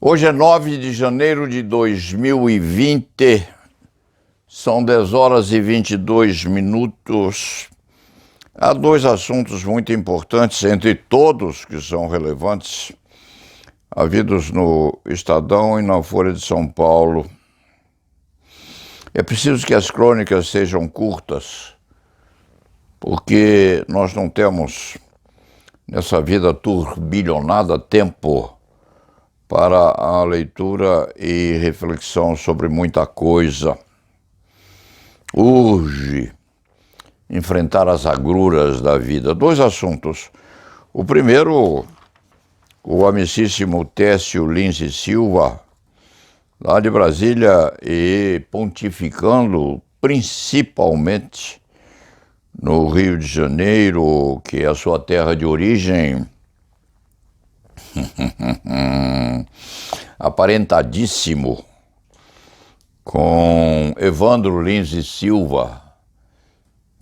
Hoje é 9 de janeiro de 2020, são 10 horas e 22 minutos. Há dois assuntos muito importantes, entre todos que são relevantes, havidos no Estadão e na Folha de São Paulo. É preciso que as crônicas sejam curtas, porque nós não temos, nessa vida turbilhonada, tempo para a leitura e reflexão sobre muita coisa. Urge enfrentar as agruras da vida. Dois assuntos. O primeiro, o amicíssimo Técio Lins e Silva, lá de Brasília, e pontificando principalmente no Rio de Janeiro, que é a sua terra de origem, aparentadíssimo com Evandro Lins e Silva,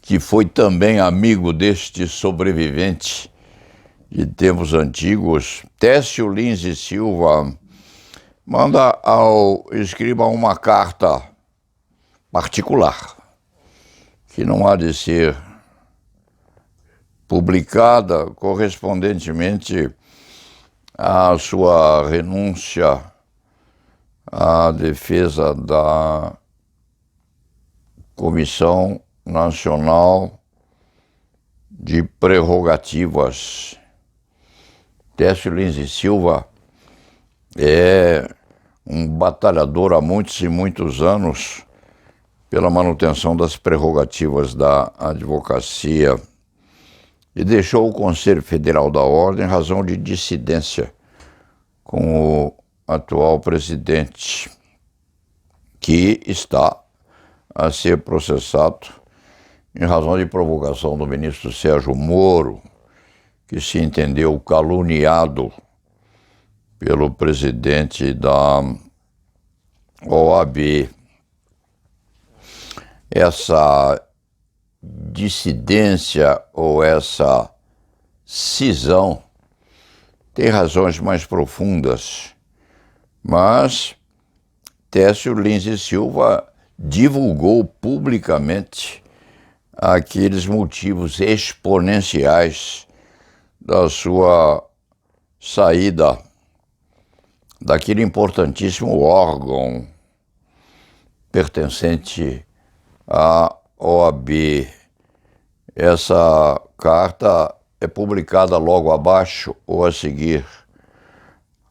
que foi também amigo deste sobrevivente de tempos antigos. Técio Lins e Silva manda ao escriba uma carta particular, que não há de ser publicada, correspondentemente à sua renúncia à defesa da Comissão Nacional de Prerrogativas. Técio Lins e Silva é um batalhador há muitos e muitos anos pela manutenção das prerrogativas da advocacia e deixou o Conselho Federal da Ordem em razão de dissidência com o atual presidente, que está a ser processado em razão de provocação do ministro Sérgio Moro, que se entendeu caluniado pelo presidente da OAB. Essa dissidência ou essa cisão tem razões mais profundas, mas Técio Lins e Silva divulgou publicamente aqueles motivos exponenciais da sua saída daquele importantíssimo órgão pertencente à OAB. Essa carta é publicada logo abaixo ou a seguir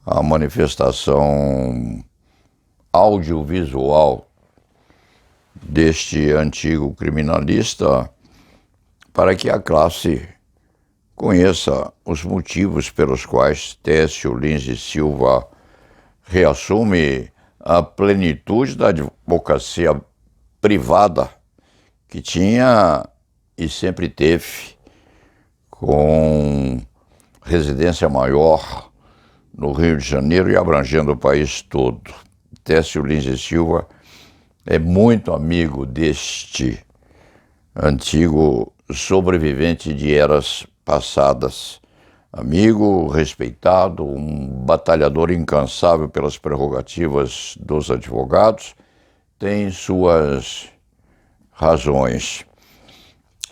a manifestação audiovisual deste antigo criminalista, para que a classe conheça os motivos pelos quais Técio Lins e Silva reassume a plenitude da advocacia privada que tinha e sempre teve, com residência maior no Rio de Janeiro e abrangendo o país todo. Técio Lins e Silva é muito amigo deste antigo sobrevivente de eras passadas. Amigo, respeitado, um batalhador incansável pelas prerrogativas dos advogados, tem suas razões.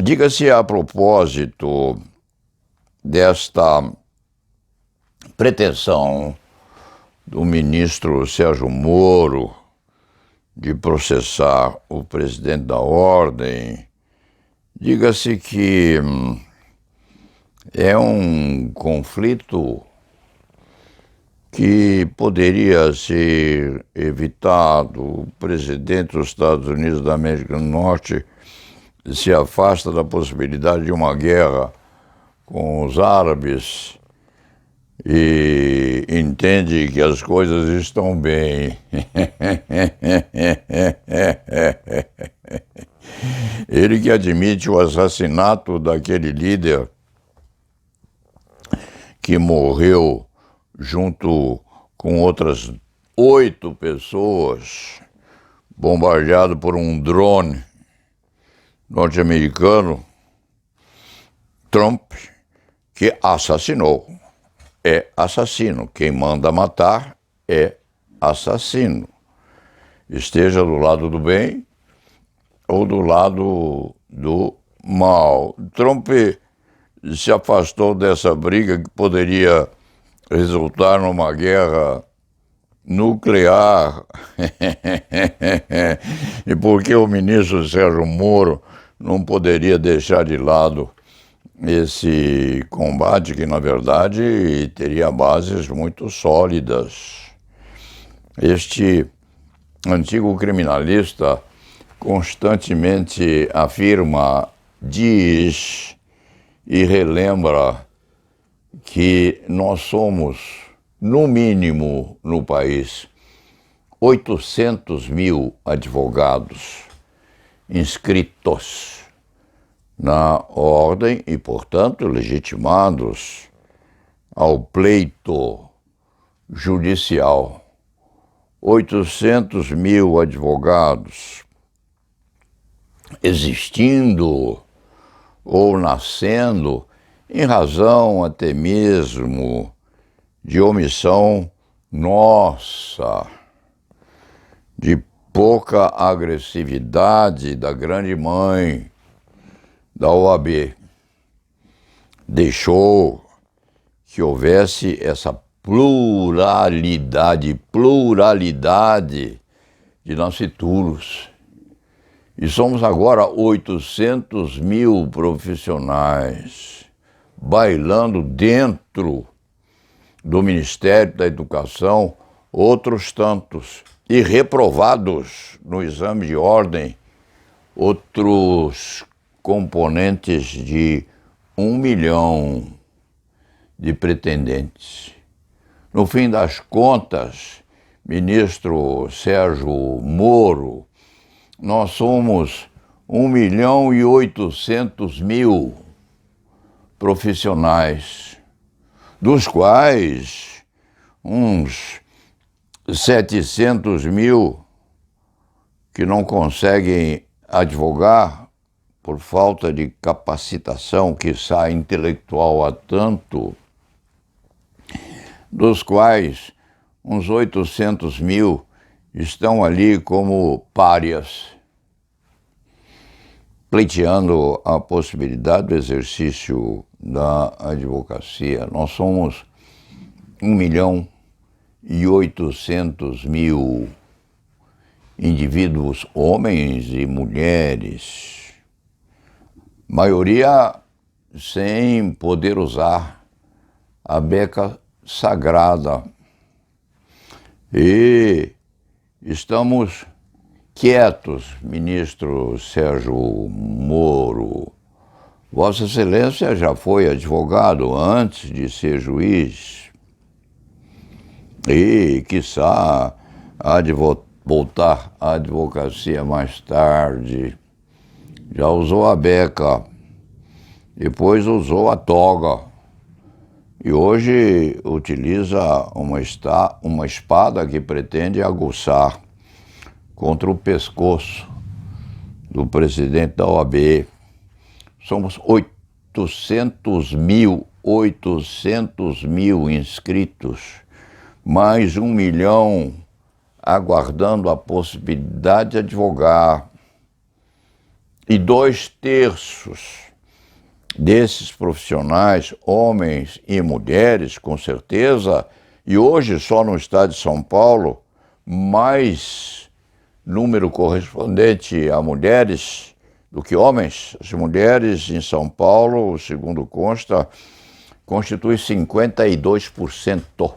Diga-se a propósito desta pretensão do ministro Sérgio Moro de processar o presidente da Ordem, diga-se que é um conflito que poderia ser evitado. O presidente dos Estados Unidos da América do Norte se afasta da possibilidade de uma guerra com os árabes e entende que as coisas estão bem. Ele que admite o assassinato daquele líder que morreu junto com outras 8 pessoas, bombardeado por um drone norte-americano, Trump, que assassinou. É assassino. Quem manda matar é assassino, esteja do lado do bem ou do lado do mal. Trump se afastou dessa briga que poderia resultar numa guerra nuclear. E porque o ministro Sérgio Moro não poderia deixar de lado esse combate que, na verdade, teria bases muito sólidas. Este antigo criminalista constantemente afirma, diz e relembra que nós somos, no mínimo no país, 800 mil advogados inscritos na ordem e, portanto, legitimados ao pleito judicial. 800 mil advogados existindo ou nascendo em razão até mesmo de omissão nossa, de pouca agressividade da grande mãe da OAB. Deixou que houvesse essa pluralidade de nascituros. E somos agora 800 mil profissionais bailando dentro do Ministério da Educação, outros tantos, e reprovados no exame de ordem, outros componentes de 1 milhão de pretendentes. No fim das contas, ministro Sérgio Moro, nós somos 1.800.000 profissionais, dos quais uns 700 mil que não conseguem advogar por falta de capacitação, quiçá intelectual há tanto, dos quais uns 800 mil estão ali como párias, pleiteando a possibilidade do exercício da advocacia. Nós somos 1.800.000 indivíduos, homens e mulheres, maioria sem poder usar a beca sagrada. E estamos quietos, ministro Sérgio Moro. Vossa Excelência já foi advogado antes de ser juiz e, quiçá, há de voltar à advocacia mais tarde. Já usou a beca, depois usou a toga e hoje utiliza uma espada que pretende aguçar contra o pescoço do presidente da OAB. Somos 800 mil inscritos, mais 1 milhão aguardando a possibilidade de advogar. E 2/3 desses profissionais, homens e mulheres, com certeza, e hoje só no estado de São Paulo, mais número correspondente a mulheres do que homens. As mulheres em São Paulo, segundo consta, constituem 52%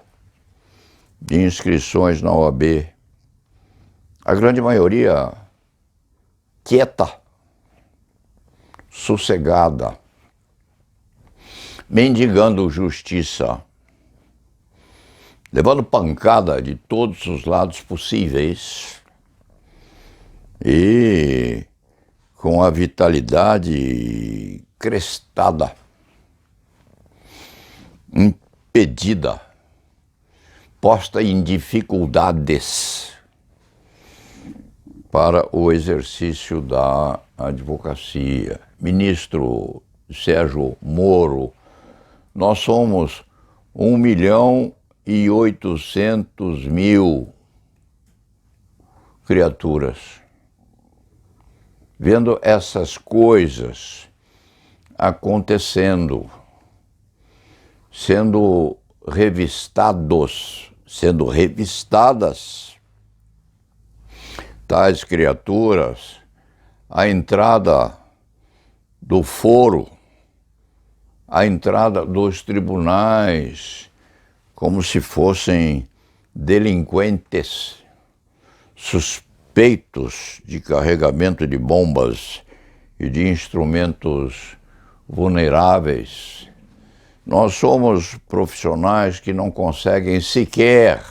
de inscrições na OAB. A grande maioria quieta, sossegada, mendigando justiça, levando pancada de todos os lados possíveis e com a vitalidade crestada, impedida, posta em dificuldades para o exercício da advocacia. Ministro Sérgio Moro, nós somos 1 e 800 mil criaturas. Vendo essas coisas acontecendo, sendo revistadas, tais criaturas, a entrada do foro, a entrada dos tribunais, como se fossem delinquentes suspeitos de carregamento de bombas e de instrumentos vulneráveis. Nós somos profissionais que não conseguem sequer,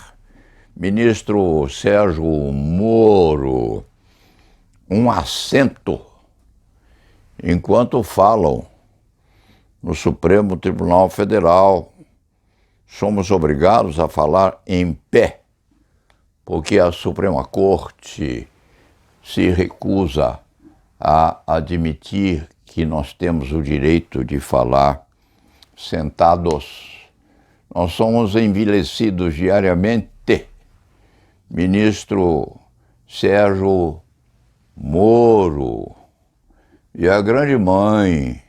ministro Sérgio Moro, um assento enquanto falam no Supremo Tribunal Federal. Somos obrigados a falar em pé, porque a Suprema Corte se recusa a admitir que nós temos o direito de falar sentados. Nós somos envelhecidos diariamente. Ministro Sérgio Moro e a grande mãe,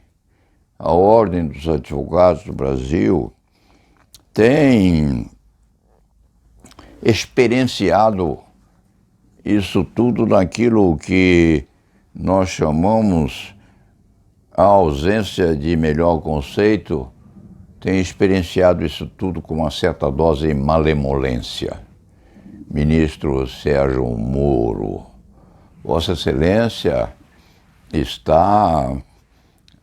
a Ordem dos Advogados do Brasil, tem experienciado isso tudo naquilo que nós chamamos a ausência de melhor conceito, tem experienciado isso tudo com uma certa dose de malemolência. Ministro Sérgio Moro, Vossa Excelência está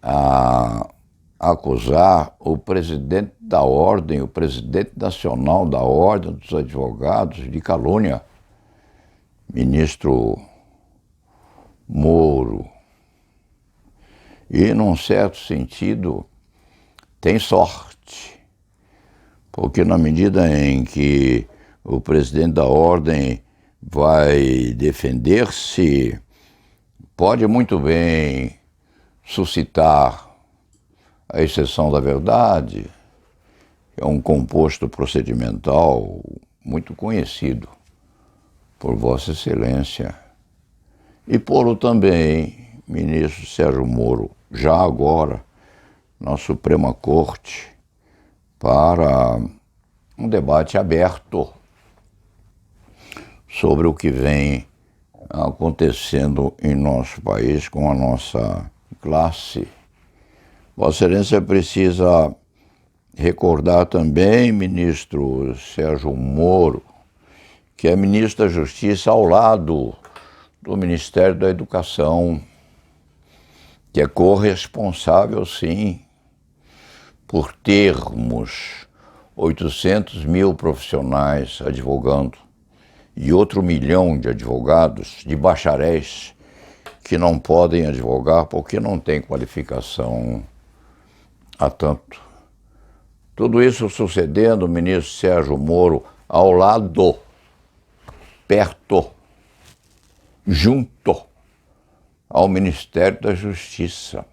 a acusar o presidente da Ordem, o presidente nacional da Ordem dos Advogados de calúnia. Ministro Moro. E, num certo sentido, tem sorte, porque na medida em que o presidente da Ordem vai defender-se, pode muito bem suscitar a exceção da verdade, que é um composto procedimental muito conhecido por Vossa Excelência, e por também, ministro Sérgio Moro, já agora, na Suprema Corte, para um debate aberto sobre o que vem acontecendo em nosso país com a nossa classe. Vossa Excelência precisa recordar também, ministro Sérgio Moro, que é ministro da Justiça ao lado do Ministério da Educação, que é corresponsável, sim, por termos 800 mil profissionais advogando e outro 1 milhão de advogados, de bacharéis, que não podem advogar porque não têm qualificação a tanto. Tudo isso sucedendo, o ministro Sérgio Moro ao lado, perto, junto ao Ministério da Justiça,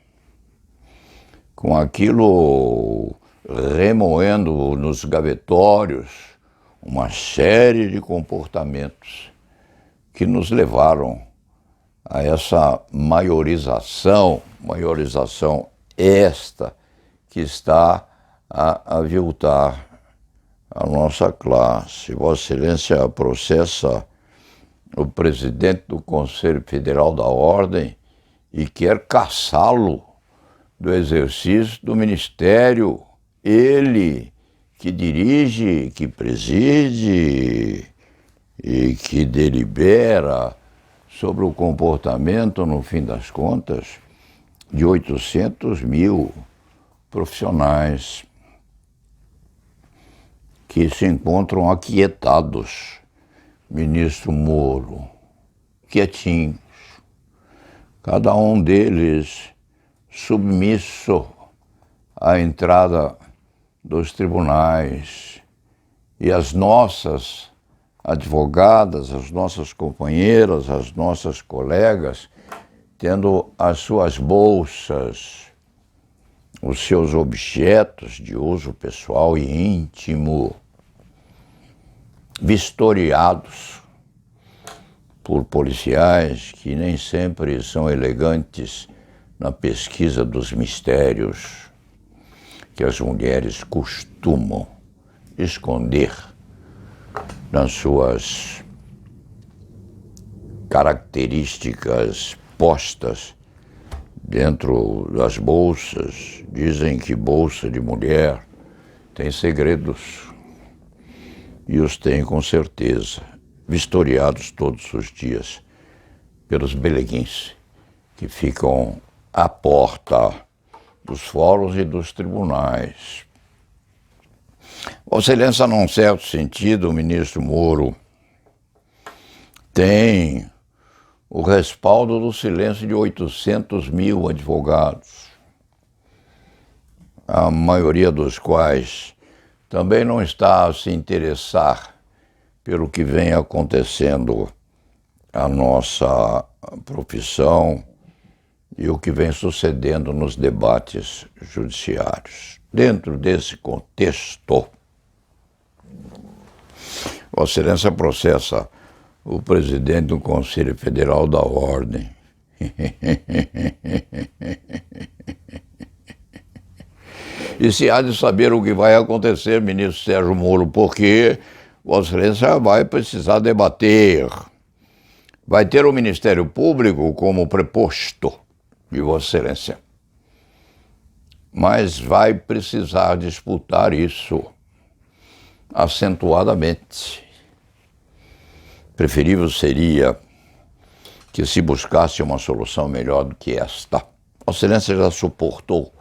com aquilo remoendo nos gavetórios uma série de comportamentos que nos levaram a essa maiorização esta que está a aviltar a nossa classe. Vossa Excelência processa o presidente do Conselho Federal da Ordem e quer caçá-lo do exercício do ministério, ele que dirige, que preside e que delibera sobre o comportamento, no fim das contas, de 800 mil profissionais que se encontram aquietados, ministro Moro, quietinhos, cada um deles submisso à entrada dos tribunais, e as nossas advogadas, as nossas companheiras, as nossas colegas, tendo as suas bolsas, os seus objetos de uso pessoal e íntimo vistoriados por policiais que nem sempre são elegantes na pesquisa dos mistérios que as mulheres costumam esconder nas suas características postas dentro das bolsas. Dizem que bolsa de mulher tem segredos, e os tem com certeza, vistoriados todos os dias pelos beleguins que ficam à porta dos fóruns e dos tribunais. Vossa Excelência, num certo sentido, o ministro Moro tem o respaldo do silêncio de 800 mil advogados, a maioria dos quais também não está a se interessar pelo que vem acontecendo a nossa profissão e o que vem sucedendo nos debates judiciários. Dentro desse contexto, Vossa Excelência processa o presidente do Conselho Federal da Ordem. E se há de saber o que vai acontecer, ministro Sérgio Moro, porque Vossa Excelência vai precisar debater. Vai ter o Ministério Público como preposto de Vossa Excelência, mas vai precisar disputar isso acentuadamente. Preferível seria que se buscasse uma solução melhor do que esta. Vossa Excelência já suportou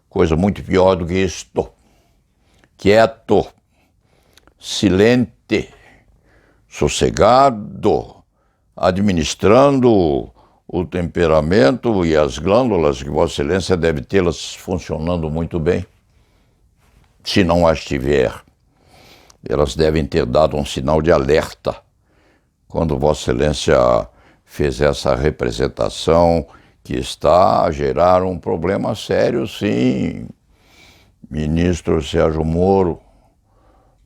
coisa muito pior do que isto. Quieto, silente, sossegado, administrando o temperamento e as glândulas, que Vossa Excelência deve tê-las funcionando muito bem. Se não as tiver, elas devem ter dado um sinal de alerta quando Vossa Excelência fez essa representação que está a gerar um problema sério, sim, ministro Sérgio Moro,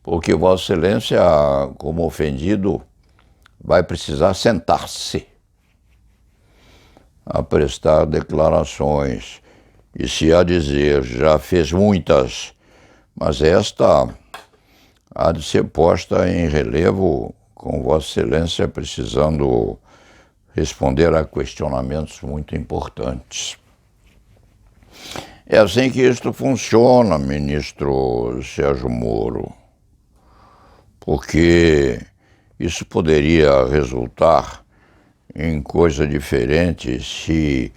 porque Vossa Excelência, como ofendido, vai precisar sentar-se a prestar declarações. E se há dizer, já fez muitas, mas esta há de ser posta em relevo, com Vossa Excelência precisando responder a questionamentos muito importantes. É assim que isto funciona, ministro Sérgio Moro, porque isso poderia resultar em coisa diferente se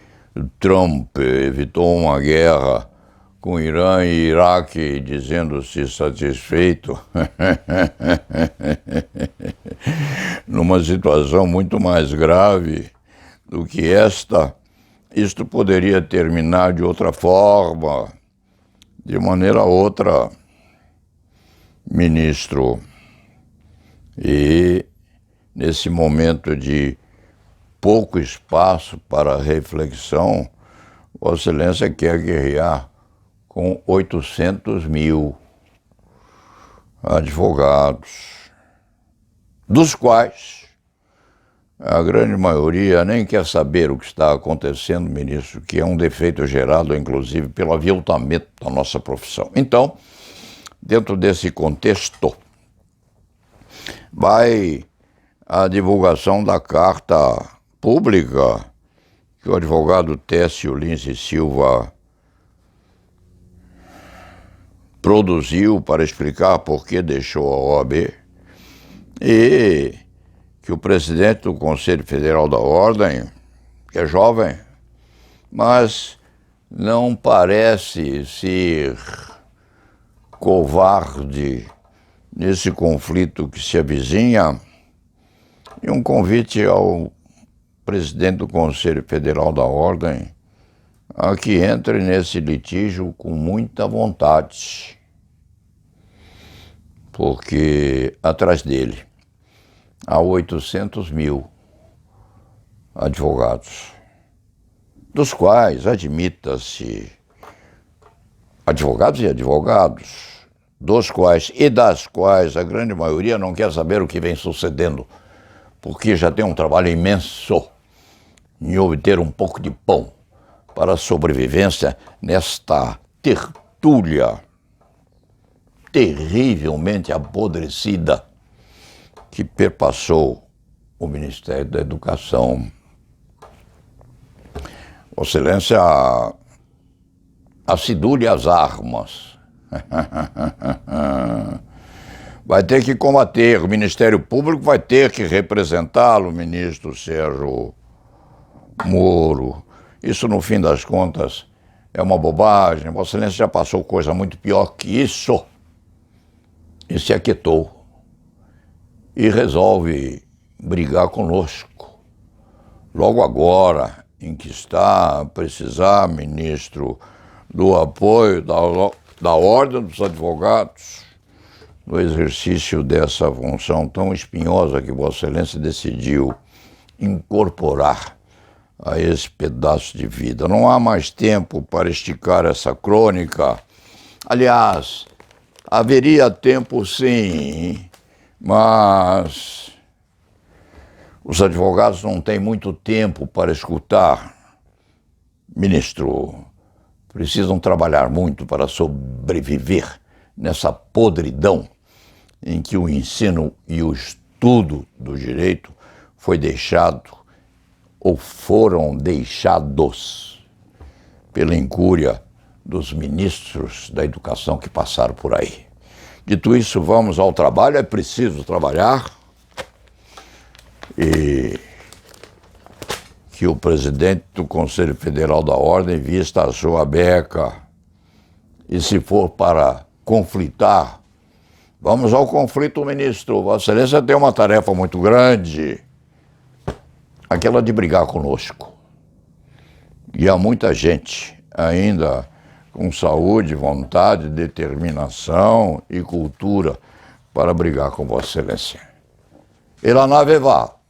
Trump evitou uma guerra com Irã e Iraque, dizendo-se satisfeito, numa situação muito mais grave do que esta. Isto poderia terminar de outra forma, de maneira outra, ministro. E nesse momento de pouco espaço para reflexão, Vossa Excelência quer guerrear com 800 mil advogados, dos quais a grande maioria nem quer saber o que está acontecendo, ministro, que é um defeito gerado, inclusive, pelo aviltamento da nossa profissão. Então, dentro desse contexto, vai a divulgação da carta pública que o advogado Técio Lins e Silva produziu para explicar por que deixou a OAB, e que o presidente do Conselho Federal da Ordem, que é jovem, mas não parece ser covarde nesse conflito que se avizinha, e um convite ao presidente do Conselho Federal da Ordem a que entre nesse litígio com muita vontade, porque atrás dele há 800 mil advogados, dos quais, admita-se, advogados e advogados, dos quais e das quais a grande maioria não quer saber o que vem sucedendo, porque já tem um trabalho imenso em obter um pouco de pão para a sobrevivência nesta tertúlia terrivelmente apodrecida que perpassou o Ministério da Educação. Vossa Excelência, acidule as armas. Vai ter que combater, o Ministério Público vai ter que representá-lo, ministro Sérgio Moro. Isso, no fim das contas, é uma bobagem. Vossa Excelência já passou coisa muito pior que isso. E se aquietou. E resolve brigar conosco. Logo agora, em que está a precisar, ministro, do apoio da Ordem dos Advogados, no exercício dessa função tão espinhosa que Vossa Excelência decidiu incorporar a esse pedaço de vida. Não há mais tempo para esticar essa crônica. Aliás, haveria tempo sim, mas os advogados não têm muito tempo para escutar. Ministro, precisam trabalhar muito para sobreviver nessa podridão em que o ensino e o estudo do direito foi deixado ou foram deixados pela incúria dos ministros da educação que passaram por aí. Dito isso, vamos ao trabalho. É preciso trabalhar e que o presidente do Conselho Federal da Ordem vista a sua beca e, se for para conflitar, vamos ao conflito, ministro. Vossa Excelência tem uma tarefa muito grande, aquela de brigar conosco. E há muita gente ainda com saúde, vontade, determinação e cultura para brigar com Vossa Excelência. E la nave va.